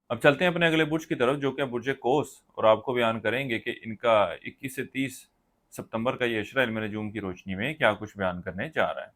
अब चलते हैं अपने अगले बुर्ज की तरफ, जो कि है बुर्ज कोस, और आपको बयान करेंगे कि इनका 21 से 30 सितंबर का ये अशरा इल्म नजूम की रोशनी में क्या कुछ बयान करने जा रहा है।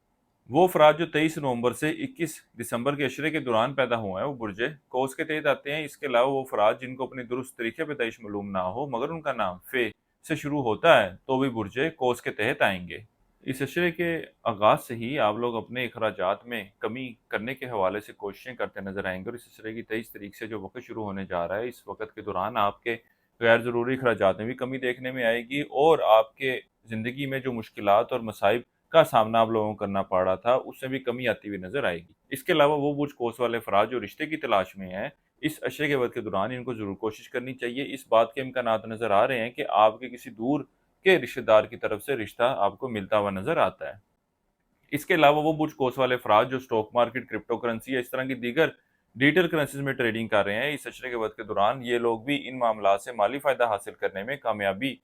वो अफराद जो 23 नवंबर से 21 दिसंबर के अशरे के दौरान पैदा हुए हैं वो बुर्ज कोस के तहत आते हैं। इसके अलावा वो अफराद जिनको अपनी दुरुस्त तरीके पैदाइश मालूम ना हो मगर उनका नाम फे से शुरू होता है तो भी बुर्ज कोस के तहत आएंगे। इस अशरे के आगाज से ही आप लोग अपने अखराजात में कमी करने के हवाले से कोशिशें करते नजर आएंगे, और इस अशरे की 23 तारीख से जो वक्त शुरू होने जा रहा है, इस वक्त के दौरान आपके गैर ज़रूरी अखराजात में भी कमी देखने में आएगी, और आपके ज़िंदगी में जो मुश्किलात और मसाइब का सामना आप लोगों को करना पड़ रहा था उसमें भी कमी आती हुई नजर आएगी। इसके अलावा वो बुर्ज कोस वाले अफराद जो रिश्ते की तलाश में हैं, इस अशरे के वक्त के दौरान इनको जरूर कोशिश करनी चाहिए। इस बात के इम्कानात नजर आ रहे हैं कि आपके किसी दूर के रिश्तेदार की तरफ से रिश्ता आपको मिलता हुआ नजर आता है। इसके अलावा वो बुर्ज कोस वाले अफराद जो स्टॉक मार्केट, क्रिप्टो करेंसी या इस तरह की दीगर डिजिटल करेंसीज में ट्रेडिंग कर रहे हैं, इस अशरे के वक्त के दौरान ये लोग भी इन मामला से माली फायदा हासिल करने में कामयाबी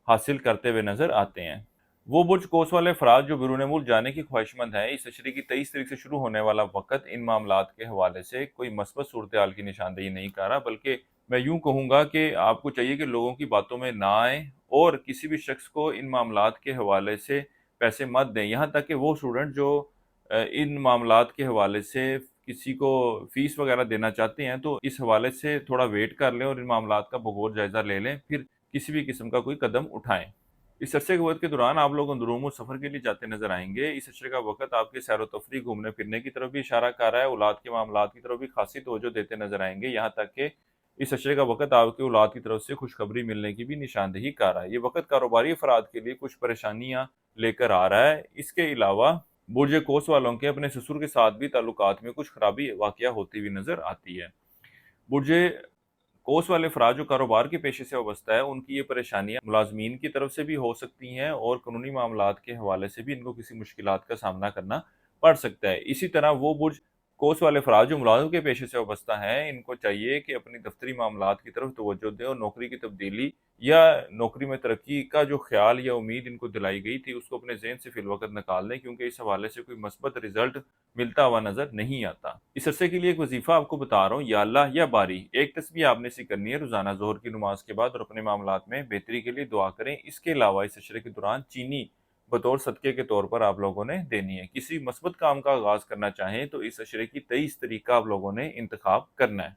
हासिल करते हुए नजर आते हैं। वो बुर्ज कोस वाले अफराद जो बैरून मुल्क जाने की ख्वाहिशमंद हैं, इस अशरे की 23 तारीख से शुरू होने वाला वक्त इन मामलात के हवाले से कोई मस्बत सूरत हाल की निशानदेही नहीं कर रहा, बल्कि मैं यूं कहूँगा कि आपको चाहिए कि लोगों की बातों में ना आए और किसी भी शख्स को इन मामलात के हवाले से पैसे मत दें। यहाँ तक कि वो स्टूडेंट जो इन मामलात के हवाले से किसी को फीस वगैरह देना चाहते हैं तो इस हवाले से थोड़ा वेट कर लें और इन मामलात का बगौर जायज़ा ले लें, फिर किसी भी किस्म का कोई कदम उठाएं। इस अरसे के वक्त के दौरान आप लोग अंदरूनी सफर के लिए जाते नजर आएंगे। इस अरसे का वक्त आपके सैर व तफरी, घूमने फिरने की तरफ भी इशारा कर रहा है, औलाद के मामलात की तरफ भी खासी तवज्जो देते नजर आएंगे। यहाँ तक कि इस अशरे का वक्त आपके औलाद की तरफ से खुशखबरी मिलने की भी निशानदेही कर रहा है। ये वक्त कारोबारी अफराद के लिए कुछ परेशानियां लेकर आ रहा है। इसके अलावा बुर्ज कोस वालों के अपने ससुर के साथ भी ताल्लुकात में कुछ खराबी वाकया होती हुई नजर आती है। बुर्ज कोस वाले अफराद जो कारोबार के पेशे से वाबस्ता है, उनकी ये परेशानियां मुलाजमीन की तरफ से भी हो सकती हैं और कानूनी मामलात के हवाले से भी इनको किसी मुश्किलात का सामना करना पड़ सकता है। इसी तरह वो बुर्ज कोस वाले अफराद जो मुलाजम के पेशे से वाबस्ता हैं, इनको चाहिए कि अपनी दफ्तरी मामलात की तरफ तवज्जो दें और नौकरी की तब्दीली या नौकरी में तरक्की का जो ख्याल या उम्मीद इनको दिलाई गई थी उसको अपने जहन से फिलवकत निकाल दें, क्योंकि इस हवाले से कोई मस्बत रिजल्ट मिलता हुआ नजर नहीं आता। इस अरसे के लिए एक वजीफा आपको बता रहा हूँ, या अल्लाह या बारी, एक तस्बीह आपने सी करनी है रोजाना जोहर की नमाज के बाद, और अपने मामलात में बेहतरी के लिए दुआ करें। इसके अलावा इस अशरे के दौरान चीनी बतौर सदके के तौर पर आप लोगों ने देनी है। किसी मस्बत काम का आगाज करना चाहें तो इस अशरे की 23 तारीख का आप लोगों ने इंतखाब करना है।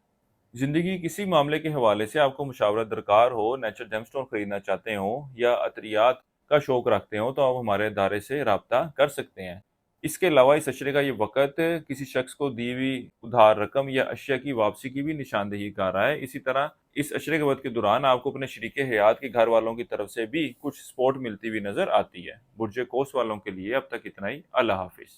जिंदगी किसी मामले के हवाले से आपको मुशावरत दरकार हो, नेचुरल जेमस्टोन खरीदना चाहते हो या अतरियात का शौक रखते हो, तो आप हमारे अदारे से रब्ता कर सकते हैं। इसके अलावा इस अशरे का ये वक़्त किसी शख्स को दी हुई उधार रकम या अशिया की वापसी की भी निशानदेही कर रहा है। इसी तरह इस अशरे के वक़्त के दौरान आपको अपने शरीके हयात के घर वालों की तरफ से भी कुछ सपोर्ट मिलती हुई नजर आती है। बुर्ज कोस वालों के लिए अब तक इतना ही। अल्लाह हाफिज़।